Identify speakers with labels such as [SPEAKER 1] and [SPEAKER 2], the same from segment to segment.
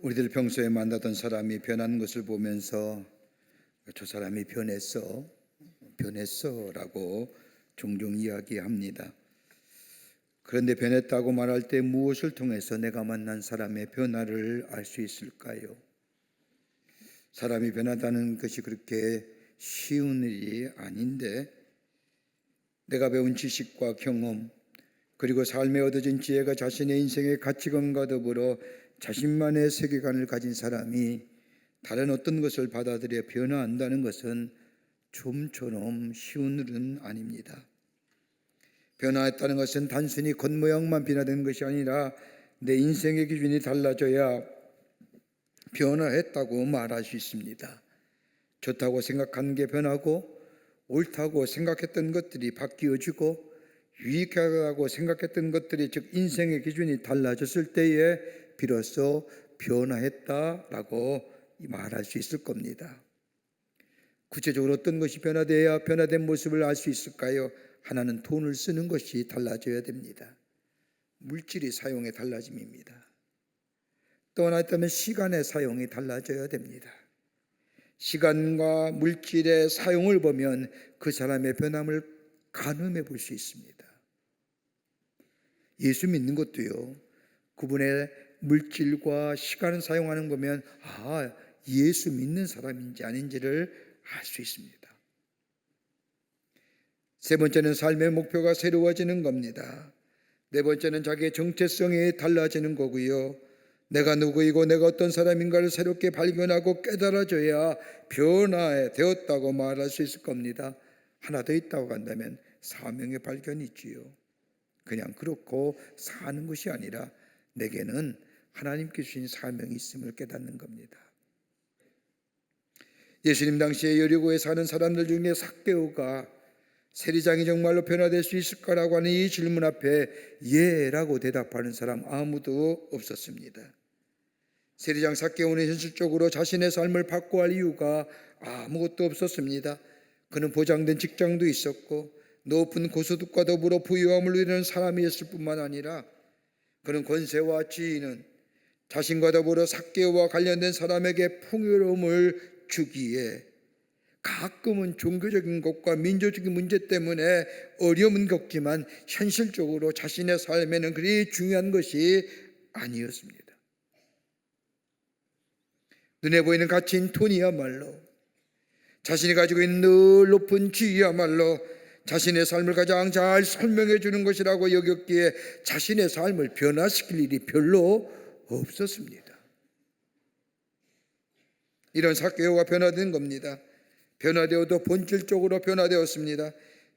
[SPEAKER 1] 우리들 평소에 만나던 사람이 변하는 것을 보면서 저 사람이 변했어 라고 종종 이야기합니다. 그런데 변했다고 말할 때 무엇을 통해서 내가 만난 사람의 변화를 알 수 있을까요? 사람이 변하다는 것이 그렇게 쉬운 일이 아닌데, 내가 배운 지식과 경험 그리고 삶에 얻어진 지혜가 자신의 인생의 가치관과 더불어 자신만의 세계관을 가진 사람이 다른 어떤 것을 받아들여 변화한다는 것은 좀처럼 쉬운 일은 아닙니다. 변화했다는 것은 단순히 겉모양만 변화된 것이 아니라 내 인생의 기준이 달라져야 변화했다고 말할 수 있습니다. 좋다고 생각한 게 변하고, 옳다고 생각했던 것들이 바뀌어지고, 유익하다고 생각했던 것들이, 즉 인생의 기준이 달라졌을 때에 비로소 변화했다라고 말할 수 있을 겁니다. 구체적으로 어떤 것이 변화되어야 변화된 모습을 알 수 있을까요? 하나는 돈을 쓰는 것이 달라져야 됩니다. 물질의 사용의 달라짐입니다. 또 하나 있다면 시간의 사용이 달라져야 됩니다. 시간과 물질의 사용을 보면 그 사람의 변함을 가늠해 볼 수 있습니다. 예수 믿는 것도요, 그분의 물질과 시간을 사용하는 거 보면 예수 믿는 사람인지 아닌지를 알 수 있습니다. 세 번째는 삶의 목표가 새로워지는 겁니다. 네 번째는 자기의 정체성이 달라지는 거고요, 내가 누구이고 내가 어떤 사람인가를 새롭게 발견하고 깨달아져야 변화되었다고 말할 수 있을 겁니다. 하나 더 있다고 한다면 사명의 발견이 있지요. 그냥 그렇고 사는 것이 아니라 내게는 하나님께 주신 사명이 있음을 깨닫는 겁니다. 예수님 당시에 여리고에 사는 사람들 중에 삭개오가 세리장이 정말로 변화될 수 있을까라고 하는 이 질문 앞에 예라고 대답하는 사람 아무도 없었습니다. 세리장 삭개오는 현실적으로 자신의 삶을 바꿔할 이유가 아무것도 없었습니다. 그는 보장된 직장도 있었고 높은 고소득과 더불어 부유함을 누리는 사람이었을 뿐만 아니라, 그는 권세와 지위는 자신과 더불어 삭개오와 관련된 사람에게 풍요로움을 주기에 가끔은 종교적인 것과 민족적인 문제 때문에 어려움은 겪지만 현실적으로 자신의 삶에는 그리 중요한 것이 아니었습니다. 눈에 보이는 가치인 돈이야말로, 자신이 가지고 있는 늘 높은 지위야말로 자신의 삶을 가장 잘 설명해 주는 것이라고 여겼기에 자신의 삶을 변화시킬 일이 별로 없었습니다. 이런 삭개오가 변화된 겁니다. 변화되어도 본질적으로 변화되었습니다.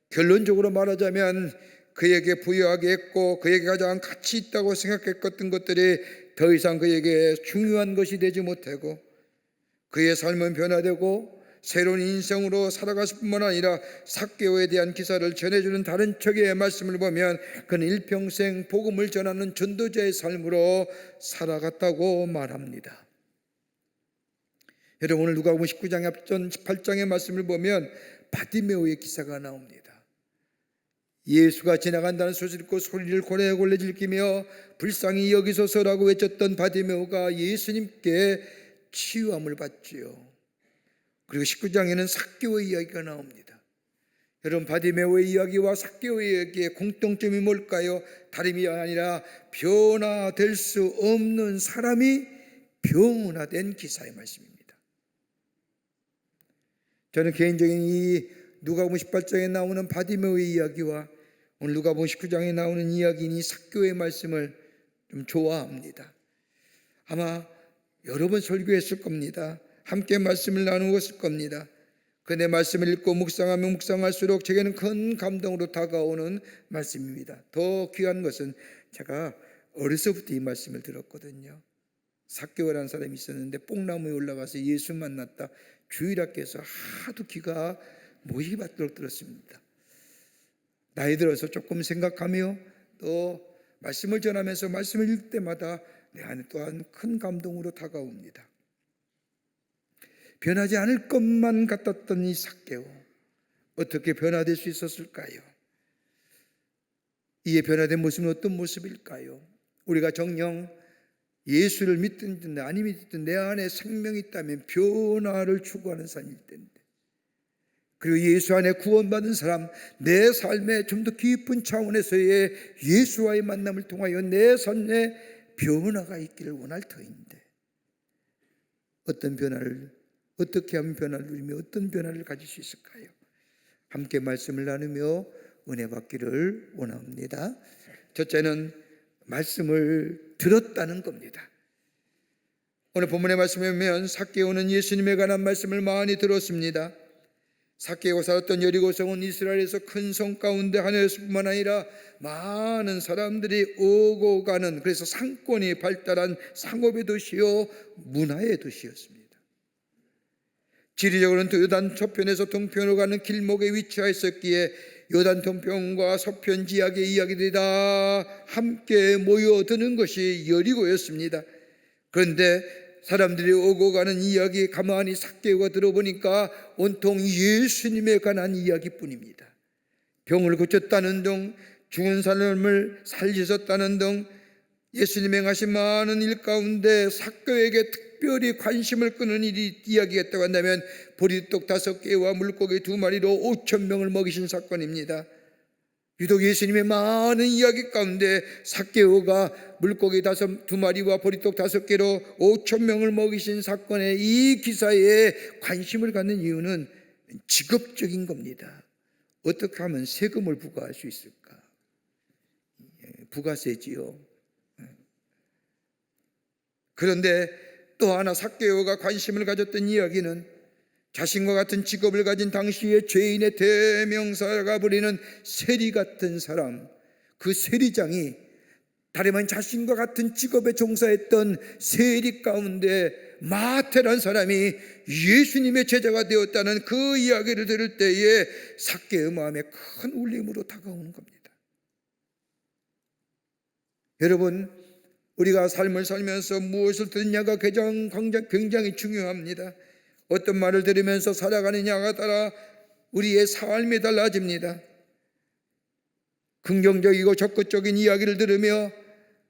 [SPEAKER 1] 결론적으로 말하자면 그에게 부유하게 했고 그에게 가장 가치 있다고 생각했던 것들이 더 이상 그에게 중요한 것이 되지 못하고, 그의 삶은 변화되고 새로운 인생으로 살아갔을 뿐만 아니라 삭개오에 대한 기사를 전해주는 다른 척의 말씀을 보면 그는 일평생 복음을 전하는 전도자의 삶으로 살아갔다고 말합니다. 여러분, 오늘 누가복음 19장 앞전 18장의 말씀을 보면 바디메오의 기사가 나옵니다. 예수가 지나간다는 소식을 듣고 소리를 골래골래 질끼며 불쌍히 여기소서라고 외쳤던 바디메오가 예수님께 치유함을 받지요. 그리고 19장에는 삭개오의 이야기가 나옵니다. 여러분, 바디메오의 이야기와 삭개오의 이야기의 공통점이 뭘까요? 다름이 아니라 변화될 수 없는 사람이 변화된 기사의 말씀입니다. 저는 개인적인 이 누가복음 18장에 나오는 바디메오의 이야기와 오늘 누가복음 19장에 나오는 이야기인 이 삭개오의 말씀을 좀 좋아합니다. 아마 여러 번 설교했을 겁니다. 함께 말씀을 나누었을 겁니다. 그런데 말씀을 읽고 묵상하면 묵상할수록 제게는 큰 감동으로 다가오는 말씀입니다. 더 귀한 것은 제가 어려서부터 이 말씀을 들었거든요. 삭개오라는 사람이 있었는데 뽕나무에 올라가서 예수 만났다. 주일학교에서 하도 귀가 모이기 받도록 들었습니다. 나이 들어서 조금 생각하며 또 말씀을 전하면서 말씀을 읽을 때마다 내 안에 또한 큰 감동으로 다가옵니다. 변하지 않을 것만 같았던 이 삭개오, 어떻게 변화될 수 있었을까요? 이에 변화된 모습은 어떤 모습일까요? 우리가 정녕 예수를 믿든 아니 믿든 내 안에 생명이 있다면 변화를 추구하는 사람일 텐데, 그리고 예수 안에 구원받은 사람, 내 삶에 좀 더 깊은 차원에서의 예수와의 만남을 통하여 내 삶에 변화가 있기를 원할 터인데, 어떤 변화를, 어떻게 하면 변화를 누리며 어떤 변화를 가질 수 있을까요? 함께 말씀을 나누며 은혜 받기를 원합니다. 첫째는 말씀을 들었다는 겁니다. 오늘 본문의 말씀에 보면 삭개오는 예수님에 관한 말씀을 많이 들었습니다. 삭개오가 살았던 여리고성은 이스라엘에서 큰 성 가운데 하나였을 아니라 많은 사람들이 오고 가는, 그래서 상권이 발달한 상업의 도시요 문화의 도시였습니다. 지리적으로는 또 요단 서편에서 동편으로 가는 길목에 위치하여 있었기에 요단 동편과 서편 지역의 이야기들이 다 함께 모여드는 것이 여리고였습니다. 그런데 사람들이 오고 가는 이야기 가만히 삭개오가 들어보니까 온통 예수님에 관한 이야기뿐입니다. 병을 고쳤다는 등, 죽은 사람을 살리셨다는 등 예수님의 행하신 많은 일 가운데 삭개오에게 특별히 관심을 끄는 일이 이야기했다고 한다면 보리떡 5개와 물고기 2마리로 5,000명을 먹이신 사건입니다. 유독 예수님의 많은 이야기 가운데 삭개오가 물고기 2마리와 보리떡 5개로 5,000명을 먹이신 사건의 이 기사에 관심을 갖는 이유는 직업적인 겁니다. 어떻게 하면 세금을 부과할 수 있을까? 부가세지요. 그런데 또 하나 삭개오가 관심을 가졌던 이야기는 자신과 같은 직업을 가진 당시의 죄인의 대명사가 부리는 세리 같은 사람, 그 세리장이 다름 아닌 자신과 같은 직업에 종사했던 세리 가운데 마태란 사람이 예수님의 제자가 되었다는 그 이야기를 들을 때에 삭개오의 마음에 큰 울림으로 다가오는 겁니다. 여러분, 우리가 삶을 살면서 무엇을 듣느냐가 굉장히 중요합니다. 어떤 말을 들으면서 살아가느냐가 따라 우리의 삶이 달라집니다. 긍정적이고 적극적인 이야기를 들으며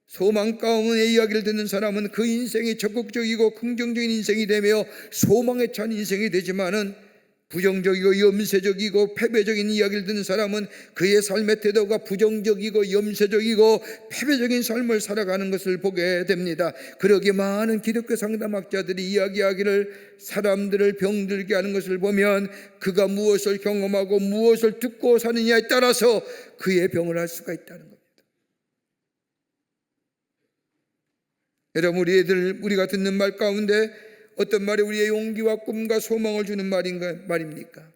[SPEAKER 1] 소망 가운데 이야기를 듣는 사람은 그 인생이 적극적이고 긍정적인 인생이 되며 소망에 찬 인생이 되지만은, 부정적이고 염세적이고 패배적인 이야기를 듣는 사람은 그의 삶의 태도가 부정적이고 염세적이고 패배적인 삶을 살아가는 것을 보게 됩니다. 그러기에 많은 기독교 상담학자들이 이야기하기를, 사람들을 병들게 하는 것을 보면 그가 무엇을 경험하고 무엇을 듣고 사느냐에 따라서 그의 병을 알 수가 있다는 겁니다. 여러분, 우리가 듣는 말 가운데 어떤 말이 우리의 용기와 꿈과 소망을 주는 말입니까?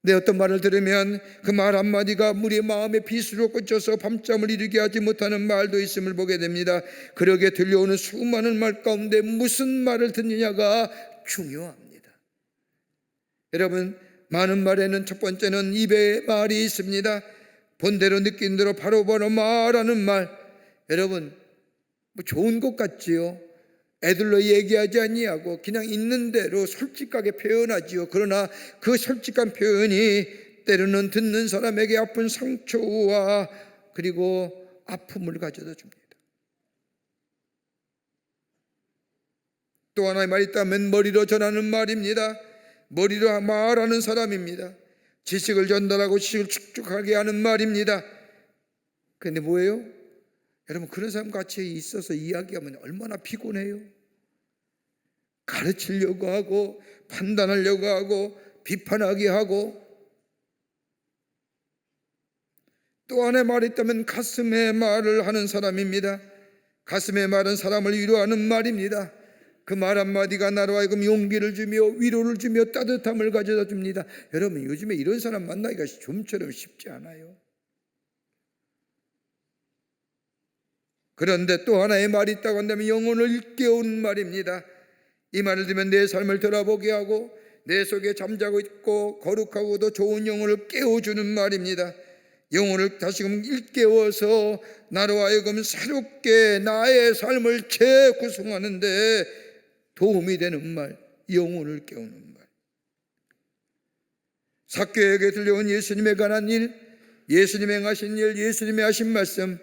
[SPEAKER 1] 네, 어떤 말을 들으면 그 말 한마디가 우리의 마음에 비수로 꽂혀서 밤잠을 이루게 하지 못하는 말도 있음을 보게 됩니다. 그러게 들려오는 수많은 말 가운데 무슨 말을 듣느냐가 중요합니다. 여러분, 많은 말에는 첫 번째는 입에 말이 있습니다. 본대로 느낀 대로 바로바로 말하는 말. 여러분, 좋은 것 같지요? 애들로 얘기하지 아니하고 그냥 있는 대로 솔직하게 표현하지요. 그러나 그 솔직한 표현이 때로는 듣는 사람에게 아픈 상처와 그리고 아픔을 가져다 줍니다. 또 하나의 말이 있다면 머리로 전하는 말입니다. 머리로 말하는 사람입니다. 지식을 전달하고 지식을 축적하게 하는 말입니다. 그런데 뭐예요? 여러분, 그런 사람 같이 있어서 이야기하면 얼마나 피곤해요. 가르치려고 하고 판단하려고 하고 비판하게 하고. 또 하나의 말이 있다면 가슴의 말을 하는 사람입니다. 가슴의 말은 사람을 위로하는 말입니다. 그 말 한마디가 나로 하여금 용기를 주며 위로를 주며 따뜻함을 가져다 줍니다. 여러분, 요즘에 이런 사람 만나기가 좀처럼 쉽지 않아요. 그런데 또 하나의 말이 있다고 한다면 영혼을 일깨우는 말입니다. 이 말을 들으면 내 삶을 돌아보게 하고 내 속에 잠자고 있고 거룩하고도 좋은 영혼을 깨워주는 말입니다. 영혼을 다시금 일깨워서 나로 하여금 새롭게 나의 삶을 재구성하는 데 도움이 되는 말, 영혼을 깨우는 말. 삭개오에게 들려온 예수님에 관한 일, 예수님의 행하신 일, 예수님의 하신 말씀,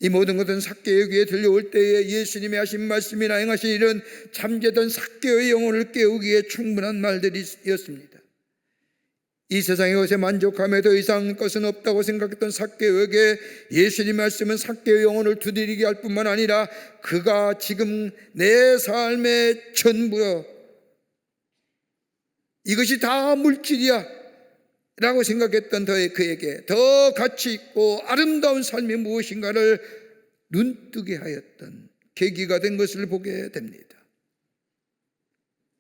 [SPEAKER 1] 이 모든 것은 삭개의 귀에 들려올 때에 예수님이 하신 말씀이나 행하신 일은 잠재던 삭개의 영혼을 깨우기에 충분한 말들이었습니다. 이 세상의 것에 만족함에 더 이상 것은 없다고 생각했던 삭개에게 예수님의 말씀은 삭개의 영혼을 두드리게 할 뿐만 아니라 그가 지금 내 삶의 전부여, 이것이 다 물질이야 라고 생각했던 그에게 더 가치 있고 아름다운 삶이 무엇인가를 눈뜨게 하였던 계기가 된 것을 보게 됩니다.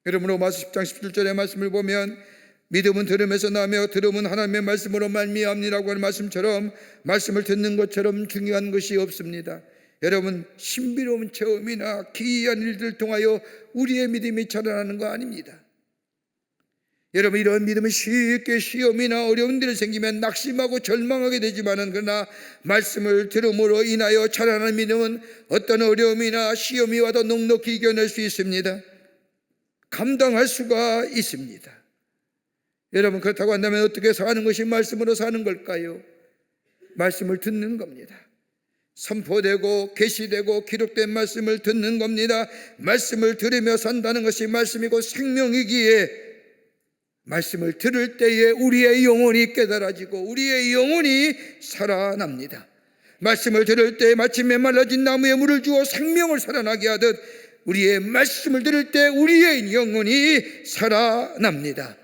[SPEAKER 1] 여러분, 로마서 10장 17절의 말씀을 보면 믿음은 들음에서 나며 들음은 하나님의 말씀으로 말미암니라고 하는 말씀처럼 말씀을 듣는 것처럼 중요한 것이 없습니다. 여러분, 신비로운 체험이나 기이한 일들을 통하여 우리의 믿음이 자라나는 거 아닙니다. 여러분, 이런 믿음은 쉽게 시험이나 어려운 일이 생기면 낙심하고 절망하게 되지만은, 그러나 말씀을 들음으로 인하여 자라나는 믿음은 어떤 어려움이나 시험이 와도 넉넉히 이겨낼 수 있습니다. 감당할 수가 있습니다. 여러분, 그렇다고 한다면 어떻게 사는 것이 말씀으로 사는 걸까요? 말씀을 듣는 겁니다. 선포되고 계시되고 기록된 말씀을 듣는 겁니다. 말씀을 들으며 산다는 것이 말씀이고 생명이기에 말씀을 들을 때에 우리의 영혼이 깨달아지고 우리의 영혼이 살아납니다. 말씀을 들을 때 마치 메말라진 나무에 물을 주어 생명을 살아나게 하듯 우리의 말씀을 들을 때 우리의 영혼이 살아납니다.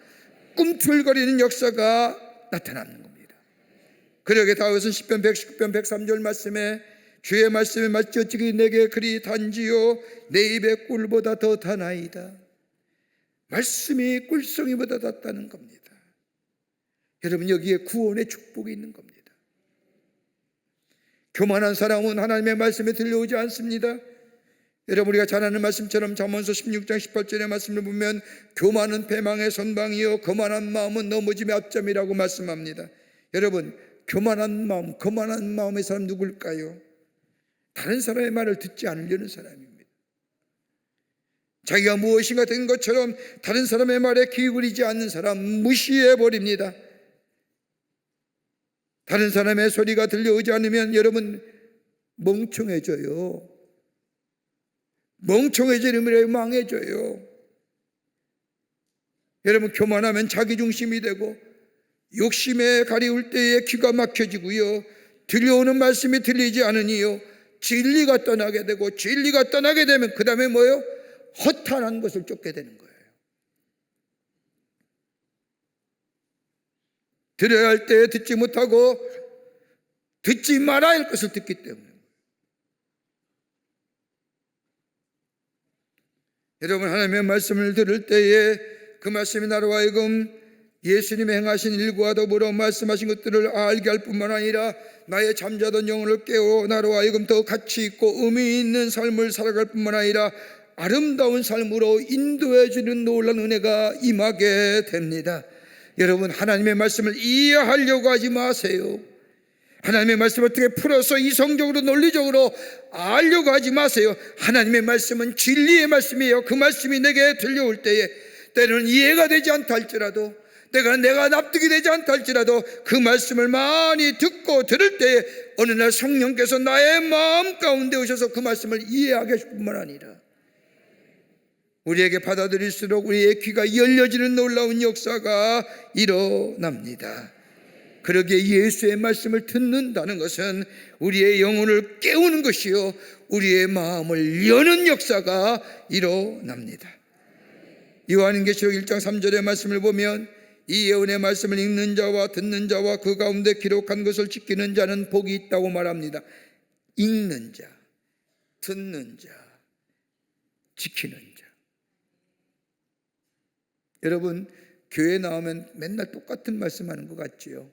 [SPEAKER 1] 꿈틀거리는 역사가 나타나는 겁니다. 그러게 다윗은 시편 119편 103절 말씀에 주의 말씀에 마치 어찌기 내게 그리 단지요 내 입의 꿀보다 더 다나이다. 말씀이 꿀송이보다 낫다는 겁니다. 여러분, 여기에 구원의 축복이 있는 겁니다. 교만한 사람은 하나님의 말씀에 들려오지 않습니다. 여러분, 우리가 잘 아는 말씀처럼 잠언서 16장 18절의 말씀을 보면 교만은 패망의 선방이요 거만한 마음은 넘어짐의 앞점이라고 말씀합니다. 여러분, 교만한 마음, 거만한 마음의 사람 누굴까요? 다른 사람의 말을 듣지 않으려는 사람입니다. 자기가 무엇인가 된 것처럼 다른 사람의 말에 귀 기울이지 않는 사람 무시해버립니다. 다른 사람의 소리가 들려오지 않으면 여러분 멍청해져요. 멍청해지면 망해져요. 여러분, 교만하면 자기중심이 되고 욕심에 가리울 때에 귀가 막혀지고요, 들려오는 말씀이 들리지 않으니요 진리가 떠나게 되고, 진리가 떠나게 되면 그 다음에 뭐예요? 허탄한 것을 쫓게 되는 거예요. 들어야 할 때에 듣지 못하고 듣지 말아야 할 것을 듣기 때문에. 여러분, 하나님의 말씀을 들을 때에 그 말씀이 나로 하여금 예수님의 행하신 일과 더불어 말씀하신 것들을 알게 할 뿐만 아니라 나의 잠자던 영혼을 깨워 나로 하여금 더 가치 있고 의미 있는 삶을 살아갈 뿐만 아니라 아름다운 삶으로 인도해 주는 놀라운 은혜가 임하게 됩니다. 여러분, 하나님의 말씀을 이해하려고 하지 마세요. 하나님의 말씀을 어떻게 풀어서 이성적으로 논리적으로 알려고 하지 마세요. 하나님의 말씀은 진리의 말씀이에요. 그 말씀이 내게 들려올 때에 때로는 이해가 되지 않다 할지라도, 내가 납득이 되지 않다 할지라도 그 말씀을 많이 듣고 들을 때에 어느 날 성령께서 나의 마음 가운데 오셔서 그 말씀을 이해하게 하실 뿐만 아니라 우리에게 받아들일수록 우리의 귀가 열려지는 놀라운 역사가 일어납니다. 그러기에 예수의 말씀을 듣는다는 것은 우리의 영혼을 깨우는 것이요 우리의 마음을 여는 역사가 일어납니다. 요한계시록 1장 3절의 말씀을 보면 이 예언의 말씀을 읽는 자와 듣는 자와 그 가운데 기록한 것을 지키는 자는 복이 있다고 말합니다. 읽는 자, 듣는 자, 지키는 자. 여러분, 교회 나오면 맨날 똑같은 말씀하는 것 같지요?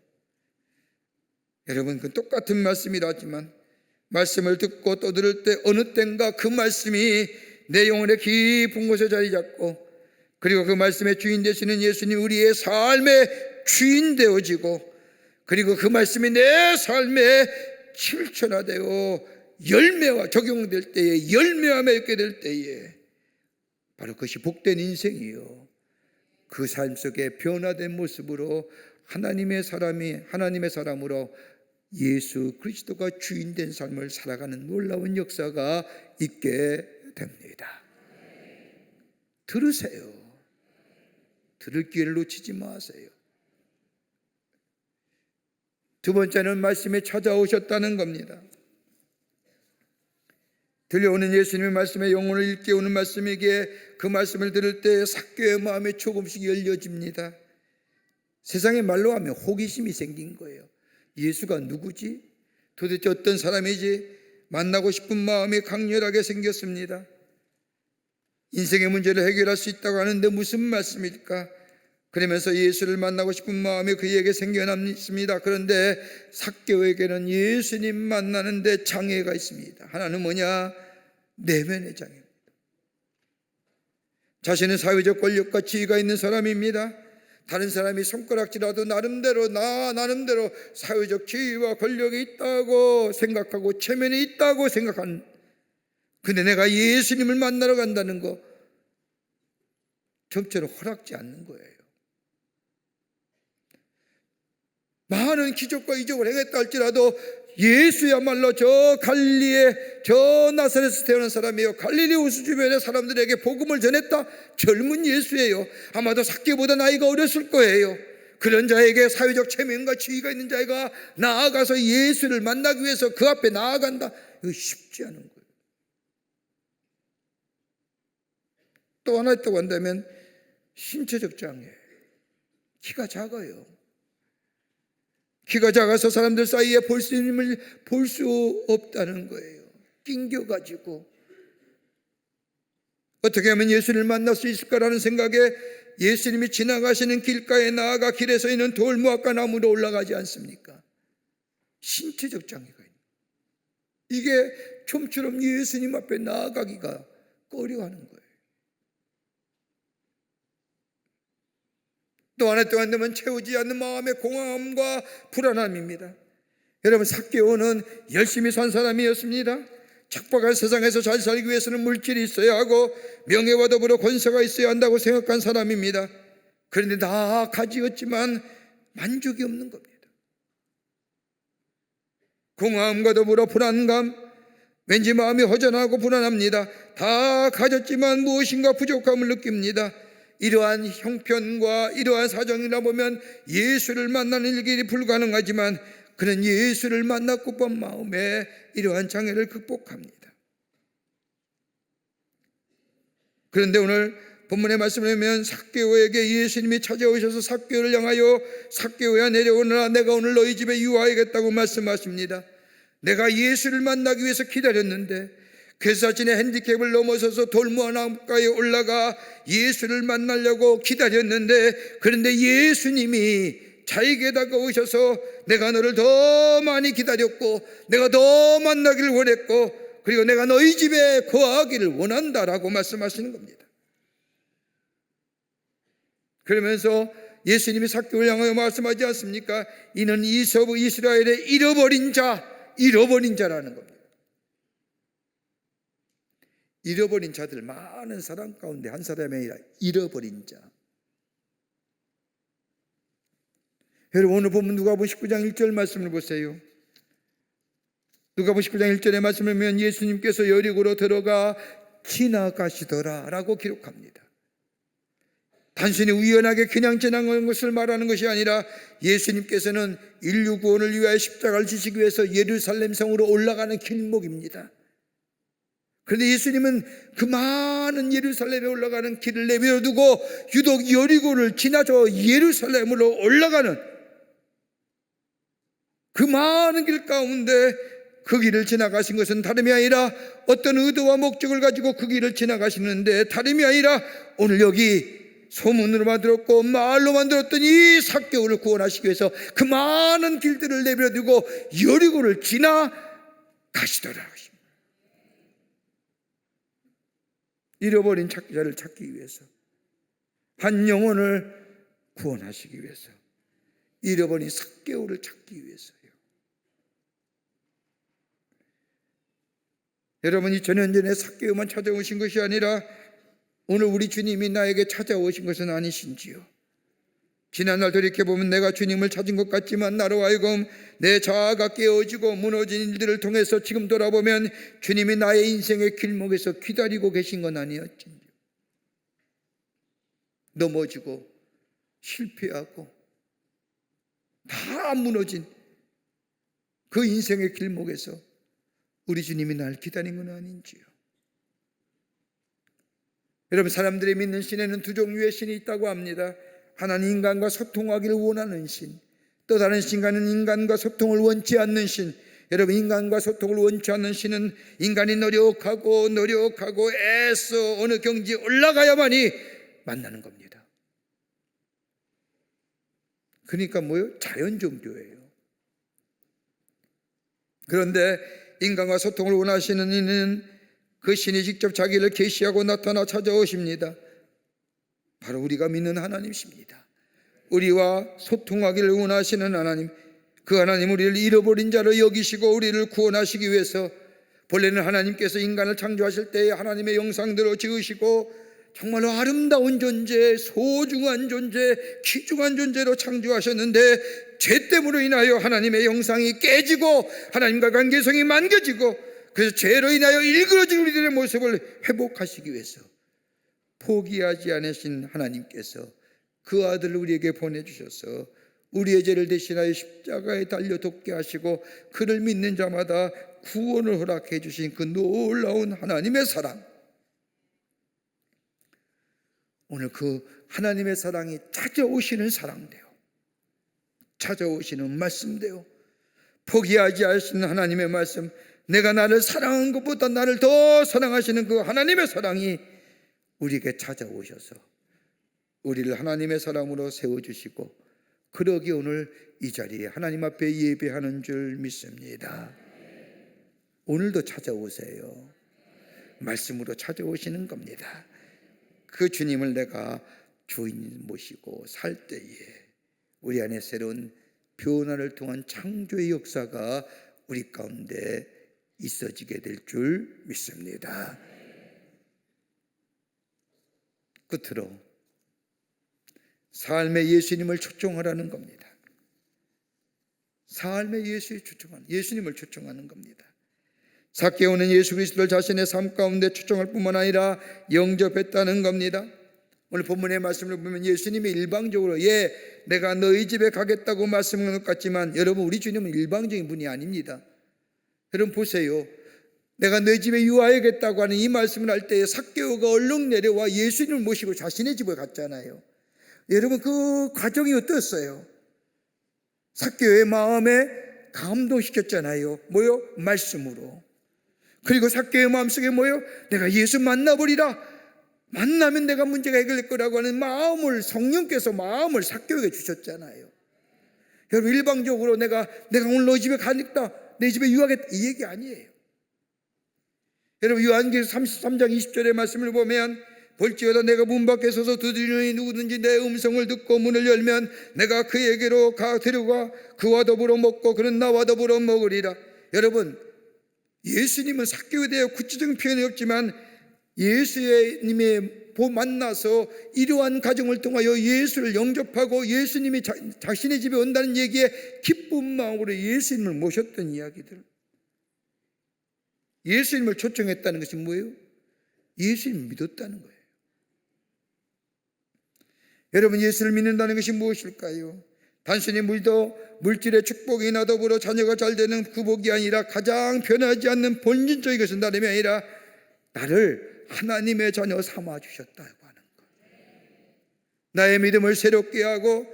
[SPEAKER 1] 여러분, 그 똑같은 말씀이라지만 말씀을 듣고 또 들을 때 어느 때인가 그 말씀이 내 영혼의 깊은 곳에 자리 잡고, 그리고 그 말씀의 주인 되시는 예수님 우리의 삶의 주인 되어지고, 그리고 그 말씀이 내 삶에 실천화되어 열매와 적용될 때에, 열매와 맺게 될 때에 바로 그것이 복된 인생이요, 그 삶 속에 변화된 모습으로 하나님의 사람으로 예수 그리스도가 주인된 삶을 살아가는 놀라운 역사가 있게 됩니다. 들으세요. 들을 기회를 놓치지 마세요. 두 번째는 말씀에 찾아오셨다는 겁니다. 들려오는 예수님의 말씀에 영혼을 일깨우는 말씀이기에 그 말씀을 들을 때 삭개오의 마음이 조금씩 열려집니다. 세상의 말로 하면 호기심이 생긴 거예요. 예수가 누구지? 도대체 어떤 사람이지? 만나고 싶은 마음이 강렬하게 생겼습니다. 인생의 문제를 해결할 수 있다고 하는데 무슨 말씀일까? 그러면서 예수를 만나고 싶은 마음이 그에게 생겨났습니다. 그런데 삭개오에게는 예수님 만나는데 장애가 있습니다. 하나는 뭐냐? 내면의 장애입니다. 자신은 사회적 권력과 지위가 있는 사람입니다. 다른 사람이 손가락질하도 나름대로 사회적 지위와 권력이 있다고 생각하고 체면이 있다고 생각하는, 근데 내가 예수님을 만나러 간다는 거 점처럼 허락지 않는 거예요. 많은 기적과 이적을 행했다 할지라도 예수야말로 저 갈릴리에 저 나사렛에서 태어난 사람이에요. 갈릴리 호수 주변의 사람들에게 복음을 전했다. 젊은 예수예요. 아마도 삭개오보다 나이가 어렸을 거예요. 그런 자에게 사회적 체면과 지위가 있는 자가 나아가서 예수를 만나기 위해서 그 앞에 나아간다. 이거 쉽지 않은 거예요. 또 하나 있다고 한다면 신체적 장애. 키가 작아요. 키가 작아서 사람들 사이에 볼 수 있는 볼 수 없다는 거예요. 낑겨가지고 어떻게 하면 예수님을 만날 수 있을까라는 생각에 예수님이 지나가시는 길가에 나아가 길에 서 있는 돌무화과 나무로 올라가지 않습니까? 신체적 장애가 있는, 이게 좀처럼 예수님 앞에 나아가기가 꺼려하는 거예요. 또 하나 또 한다면 채우지 않는 마음의 공허함과 불안함입니다. 여러분, 삭개오는 열심히 산 사람이었습니다. 척박한 세상에서 잘 살기 위해서는 물질이 있어야 하고 명예와 더불어 권세가 있어야 한다고 생각한 사람입니다. 그런데 다 가지었지만 만족이 없는 겁니다. 공허함과 더불어 불안감, 왠지 마음이 허전하고 불안합니다. 다 가졌지만 무엇인가 부족함을 느낍니다. 이러한 형편과 이러한 사정이라 보면 예수를 만나는 길이 불가능하지만 그는 예수를 만났고 본 마음에 이러한 장애를 극복합니다. 그런데 오늘 본문의 말씀을 보면 삭개오에게 예수님이 찾아오셔서 삭개오를 향하여 삭개오야 내려오너라, 내가 오늘 너희 집에 유하야겠다고 말씀하십니다. 내가 예수를 만나기 위해서 기다렸는데 괴사진의 핸디캡을 넘어서서 돌무화나무가에 올라가 예수를 만나려고 기다렸는데, 그런데 예수님이 자에게 다가오셔서 내가 너를 더 많이 기다렸고 내가 더 만나기를 원했고 그리고 내가 너희 집에 거하기를 원한다라고 말씀하시는 겁니다. 그러면서 예수님이 삭개오를 향하여 말씀하지 않습니까? 이는 이스라엘의 잃어버린 자라는 겁니다. 잃어버린 자들 많은 사람 가운데 한 사람이 아니라 잃어버린 자. 여러분, 오늘 보면 누가복음 19장 1절 말씀을 보세요. 누가복음 19장 1절의 말씀을 보면 예수님께서 여리고로 들어가 지나가시더라 라고 기록합니다. 단순히 우연하게 그냥 지나간 것을 말하는 것이 아니라 예수님께서는 인류 구원을 위하여 십자가를 지시기 위해서 예루살렘 성으로 올라가는 길목입니다. 그런데 예수님은 그 많은 예루살렘에 올라가는 길을 내버려두고 유독 여리고를 지나서 예루살렘으로 올라가는 그 많은 길 가운데 그 길을 지나가신 것은 다름이 아니라 어떤 의도와 목적을 가지고 그 길을 지나가시는데 다름이 아니라 오늘 여기 소문으로만 들었고 말로만 들었던 이 삭개오를 구원하시기 위해서 그 많은 길들을 내버려두고 여리고를 지나가시더라. 잃어버린 자를 찾기 위해서, 한 영혼을 구원하시기 위해서, 잃어버린 삭개오를 찾기 위해서요. 여러분, 2000년 전에 삭개오만 찾아오신 것이 아니라 오늘 우리 주님이 나에게 찾아오신 것은 아니신지요? 지난날 돌이켜보면 내가 주님을 찾은 것 같지만 나로 하여금 내 자아가 깨어지고 무너진 일들을 통해서 지금 돌아보면 주님이 나의 인생의 길목에서 기다리고 계신 건 아니었지. 넘어지고 실패하고 다 무너진 그 인생의 길목에서 우리 주님이 날 기다린 건 아닌지요. 여러분, 사람들이 믿는 신에는 두 종류의 신이 있다고 합니다. 하나는 인간과 소통하기를 원하는 신, 또 다른 신과는 인간과 소통을 원치 않는 신. 여러분, 인간과 소통을 원치 않는 신은 인간이 노력하고 애써 어느 경지에 올라가야만이 만나는 겁니다. 그러니까 뭐요? 자연 종교예요. 그런데 인간과 소통을 원하시는 이는 그 신이 직접 자기를 계시하고 나타나 찾아오십니다. 바로 우리가 믿는 하나님이십니다. 우리와 소통하기를 원하시는 하나님, 그 하나님 우리를 잃어버린 자로 여기시고 우리를 구원하시기 위해서 본래는 하나님께서 인간을 창조하실 때에 하나님의 형상대로 지으시고 정말로 아름다운 존재, 소중한 존재, 귀중한 존재로 창조하셨는데 죄 때문으로 인하여 하나님의 형상이 깨지고 하나님과 관계성이 망가지고 그래서 죄로 인하여 일그러진 우리들의 모습을 회복하시기 위해서 포기하지 않으신 하나님께서 그 아들을 우리에게 보내주셔서 우리의 죄를 대신하여 십자가에 달려 돕게 하시고 그를 믿는 자마다 구원을 허락해 주신 그 놀라운 하나님의 사랑, 오늘 그 하나님의 사랑이 찾아오시는 사랑대요, 찾아오시는 말씀대요, 포기하지 않으시는 하나님의 말씀, 내가 나를 사랑한 것보다 나를 더 사랑하시는 그 하나님의 사랑이 우리에게 찾아오셔서 우리를 하나님의 사람으로 세워주시고 그러기 오늘 이 자리에 하나님 앞에 예배하는 줄 믿습니다. 오늘도 찾아오세요. 말씀으로 찾아오시는 겁니다. 그 주님을 내가 주인 모시고 살 때에 우리 안에 새로운 변화를 통한 창조의 역사가 우리 가운데 있어지게 될 줄 믿습니다. 끝으로 삶의 예수님을 초청하라는 겁니다. 삶의 예수님을 초청하는 겁니다. 삭개오는 예수 그리스도를 자신의 삶 가운데 초청할 뿐만 아니라 영접했다는 겁니다. 오늘 본문의 말씀을 보면 예수님이 일방적으로 내가 너희 집에 가겠다고 말씀한 것 같지만 여러분, 우리 주님은 일방적인 분이 아닙니다. 여러분 보세요. 내가 너희 집에 유하야겠다고 하는 이 말씀을 할 때에 삭개오가 얼른 내려와 예수님을 모시고 자신의 집에 갔잖아요. 여러분, 그 과정이 어땠어요? 삭개오의 마음에 감동시켰잖아요. 뭐요? 말씀으로. 그리고 삭개오의 마음속에 뭐요? 내가 예수 만나버리라, 만나면 내가 문제가 해결될 거라고 하는 마음을, 성령께서 마음을 삭개오에게 주셨잖아요. 여러분, 일방적으로 내가 오늘 너희 집에 가겠다, 내 집에 유하겠다, 이 얘기 아니에요. 여러분, 요한계시록 33장 20절의 말씀을 보면 볼지어다 내가 문 밖에 서서 두드리니 누구든지 내 음성을 듣고 문을 열면 내가 그에게로 데려가 그와 더불어 먹고 그는 나와 더불어 먹으리라. 여러분, 예수님은 삭개오에 대해 구체적인 표현이 없지만 예수님의 만나서 이러한 과정을 통하여 예수를 영접하고 예수님이 자신의 집에 온다는 얘기에 기쁜 마음으로 예수님을 모셨던 이야기들, 예수님을 초청했다는 것이 뭐예요? 예수님을 믿었다는 거예요. 여러분, 예수를 믿는다는 것이 무엇일까요? 단순히 물질의 축복이나 더불어 자녀가 잘 되는 그 복이 아니라 가장 변하지 않는 본질적인 것은 다름이 아니라 나를 하나님의 자녀 삼아 주셨다고 하는 것. 나의 믿음을 새롭게 하고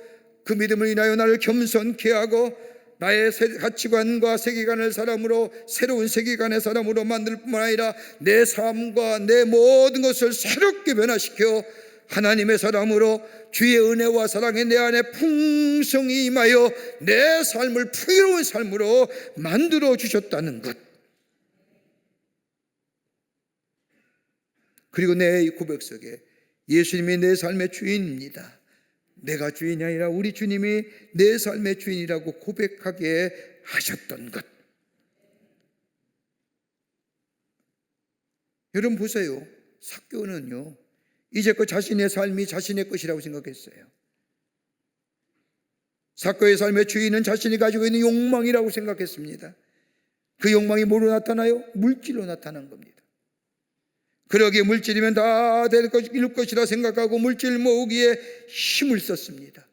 [SPEAKER 1] 그 믿음을 인하여 나를 겸손케 하고 나의 가치관과 세계관을 사람으로, 새로운 세계관의 사람으로 만들 뿐만 아니라 내 삶과 내 모든 것을 새롭게 변화시켜 하나님의 사람으로 주의 은혜와 사랑이 내 안에 풍성히 임하여 내 삶을 풍요로운 삶으로 만들어 주셨다는 것. 그리고 내 고백 속에 예수님이 내 삶의 주인입니다, 내가 주인이 아니라 우리 주님이 내 삶의 주인이라고 고백하게 하셨던 것. 여러분 보세요. 삭개오는요, 이제껏 자신의 삶이 자신의 것이라고 생각했어요. 삭개오의 삶의 주인은 자신이 가지고 있는 욕망이라고 생각했습니다. 그 욕망이 뭐로 나타나요? 물질로 나타난 겁니다. 그러기에 물질이면 다 될 것이라 생각하고 물질 모으기에 힘을 썼습니다.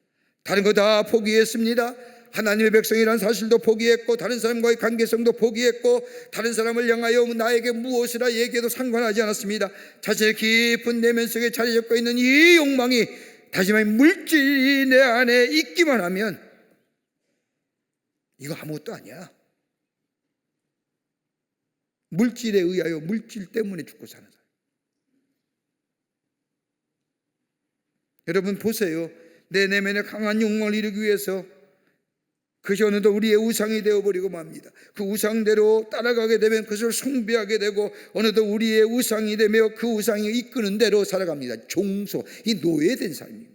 [SPEAKER 1] 다른 거 다 포기했습니다. 하나님의 백성이라는 사실도 포기했고, 다른 사람과의 관계성도 포기했고, 다른 사람을 향하여 나에게 무엇이라 얘기해도 상관하지 않았습니다. 자신의 깊은 내면 속에 자리 잡고 있는 이 욕망이, 다시 말해 물질이 내 안에 있기만 하면 이거 아무것도 아니야. 물질에 의하여 물질 때문에 죽고 사는 사람. 여러분 보세요. 내 내면의 강한 욕망을 이루기 위해서 그것이 어느덧 우리의 우상이 되어버리고 맙니다. 그 우상대로 따라가게 되면 그것을 숭배하게 되고, 어느덧 우리의 우상이 되며 그 우상이 이끄는 대로 살아갑니다. 종소, 이 노예된 삶입니다.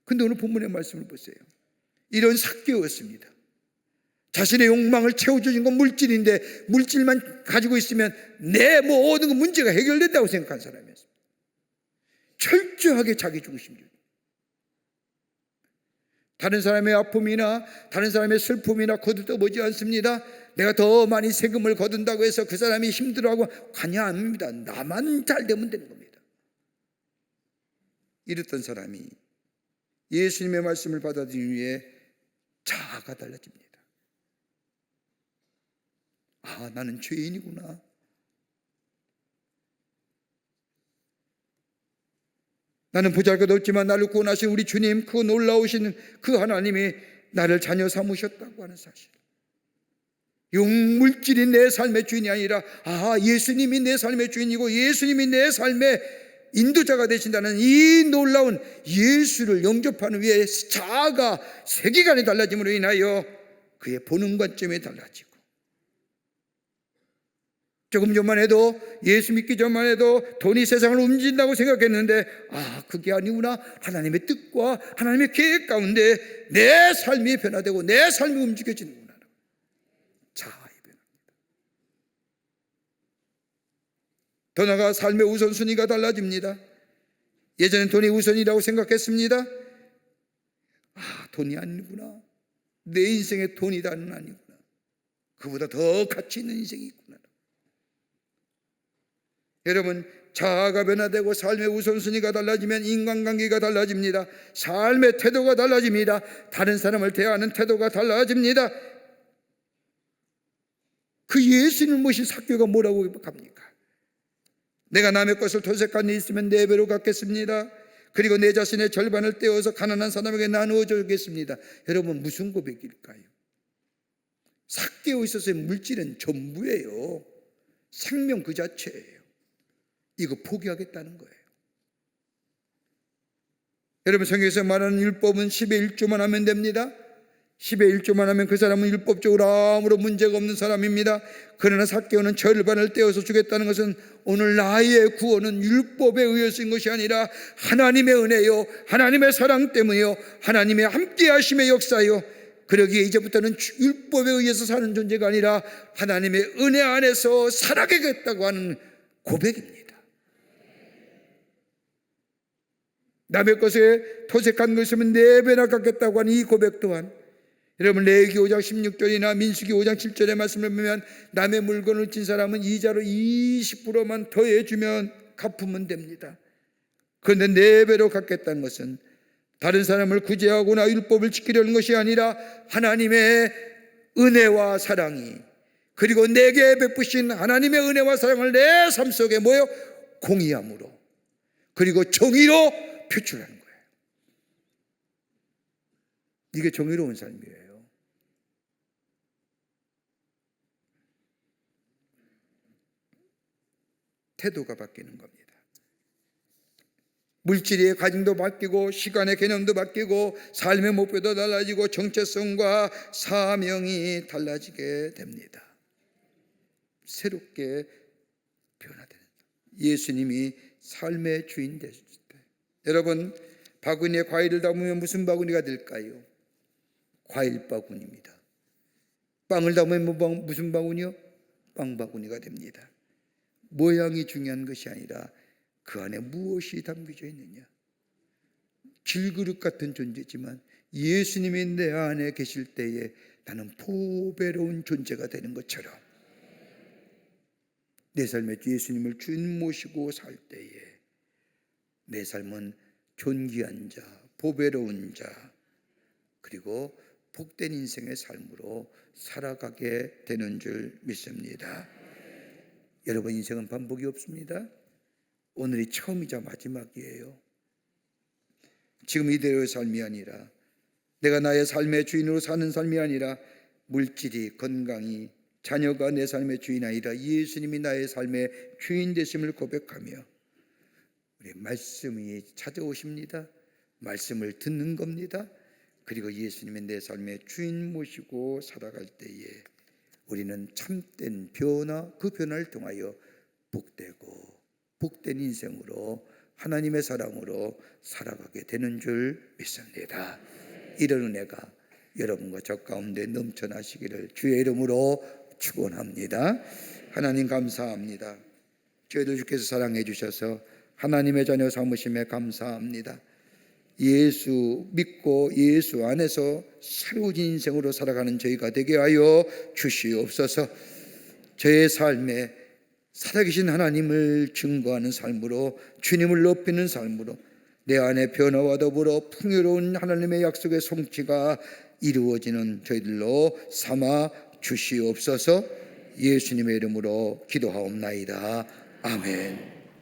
[SPEAKER 1] 근데 오늘 본문의 말씀을 보세요. 이런 삭개오였습니다. 자신의 욕망을 채워주는 건 물질인데, 물질만 가지고 있으면 내 모든 그 문제가 해결된다고 생각한 사람이었습니다. 철저하게 자기 중심주의. 다른 사람의 아픔이나 다른 사람의 슬픔이나 거두떠보지 않습니다. 내가 더 많이 세금을 거둔다고 해서 그 사람이 힘들어하고 관여 안 합니다. 나만 잘 되면 되는 겁니다. 이랬던 사람이 예수님의 말씀을 받아들인 후에 자아가 달라집니다. 아, 나는 죄인이구나. 나는 보잘것없지만 나를 구원하신 우리 주님, 그 놀라우신 그 하나님이 나를 자녀 삼으셨다고 하는 사실. 용물질이 내 삶의 주인이 아니라, 아, 예수님이 내 삶의 주인이고 예수님이 내 삶의 인도자가 되신다는 이 놀라운 예수를 영접하는 위에 자아가 세계관이 달라짐으로 인하여 그의 보는 관점이 달라지고, 조금 전만 해도, 예수 믿기 전만 해도 돈이 세상을 움직인다고 생각했는데, 아, 그게 아니구나. 하나님의 뜻과 하나님의 계획 가운데 내 삶이 변화되고 내 삶이 움직여지는구나. 자아의 변화입니다. 더 나아가 삶의 우선순위가 달라집니다. 예전엔 돈이 우선이라고 생각했습니다. 아, 돈이 아니구나. 내 인생의 돈이다는 아니구나. 그보다 더 가치 있는 인생이 있구나. 여러분, 자아가 변화되고 삶의 우선순위가 달라지면 인간관계가 달라집니다. 삶의 태도가 달라집니다. 다른 사람을 대하는 태도가 달라집니다. 그 예수님을 모신 삭개오가 뭐라고 합니까? 내가 남의 것을 토색한 일 있으면 4배로 갚겠습니다. 그리고 내 자신의 절반을 떼어서 가난한 사람에게 나누어 주겠습니다. 여러분, 무슨 고백일까요? 삭개오에 있어서의 물질은 전부예요. 생명 그 자체예요. 이거 포기하겠다는 거예요. 여러분, 성경에서 말하는 율법은 10의 1조만 하면 됩니다. 10의 1조만 하면 그 사람은 율법적으로 아무런 문제가 없는 사람입니다. 그러나 삭개오는 절반을 떼어서 주겠다는 것은 오늘 나의 구원은 율법에 의해서인 것이 아니라 하나님의 은혜요, 하나님의 사랑 때문이요, 하나님의 함께 하심의 역사요. 그러기에 이제부터는 율법에 의해서 사는 존재가 아니라 하나님의 은혜 안에서 살아가겠다고 하는 고백입니다. 남의 것에 토색한 것이면 4배나 갚겠다고 하는 이 고백 또한, 여러분, 레위기 5장 16절이나 민수기 5장 7절의 말씀을 보면 남의 물건을 진 사람은 이자로 20%만 더해주면 갚으면 됩니다. 그런데 4배로 갚겠다는 것은 다른 사람을 구제하거나 율법을 지키려는 것이 아니라 하나님의 은혜와 사랑이, 그리고 내게 베푸신 하나님의 은혜와 사랑을 내 삶 속에 모여 공의함으로, 그리고 정의로 표출하는 거예요. 이게 정의로운 삶이에요. 태도가 바뀌는 겁니다. 물질의 가짐도 바뀌고, 시간의 개념도 바뀌고, 삶의 목표도 달라지고, 정체성과 사명이 달라지게 됩니다. 새롭게 변화되는, 예수님이 삶의 주인 되실 때, 여러분, 바구니에 과일을 담으면 무슨 바구니가 될까요? 과일 바구니입니다. 빵을 담으면 무슨 바구니요? 빵 바구니가 됩니다. 모양이 중요한 것이 아니라 그 안에 무엇이 담겨져 있느냐, 질그릇 같은 존재지만 예수님이 내 안에 계실 때에 나는 보배로운 존재가 되는 것처럼 내 삶에 예수님을 주인 모시고 살 때에 내 삶은 존귀한 자, 보배로운 자, 그리고 복된 인생의 삶으로 살아가게 되는 줄 믿습니다. 여러분, 인생은 반복이 없습니다. 오늘이 처음이자 마지막이에요. 지금 이대로의 삶이 아니라, 내가 나의 삶의 주인으로 사는 삶이 아니라, 물질이, 건강이, 자녀가 내 삶의 주인이 아니라 예수님이 나의 삶의 주인 되심을 고백하며 우리 말씀이 찾아오십니다. 말씀을 듣는 겁니다. 그리고 예수님이 내 삶의 주인 모시고 살아갈 때에 우리는 참된 변화, 그 변화를 통하여 복되고 복된 인생으로 하나님의 사랑으로 살아가게 되는 줄 믿습니다. 이런 은혜가 여러분과 저 가운데 넘쳐나시기를 주의 이름으로 축원합니다. 하나님 감사합니다. 저희들 주께서 사랑해 주셔서 하나님의 자녀 삼으심에 감사합니다. 예수 믿고 예수 안에서 새로워진 인생으로 살아가는 저희가 되게 하여 주시옵소서. 저의 삶에 살아계신 하나님을 증거하는 삶으로, 주님을 높이는 삶으로 내 안에 변화와 더불어 풍요로운 하나님의 약속의 성취가 이루어지는 저희들로 삼아 주시옵소서. 예수님의 이름으로 기도하옵나이다. 아멘.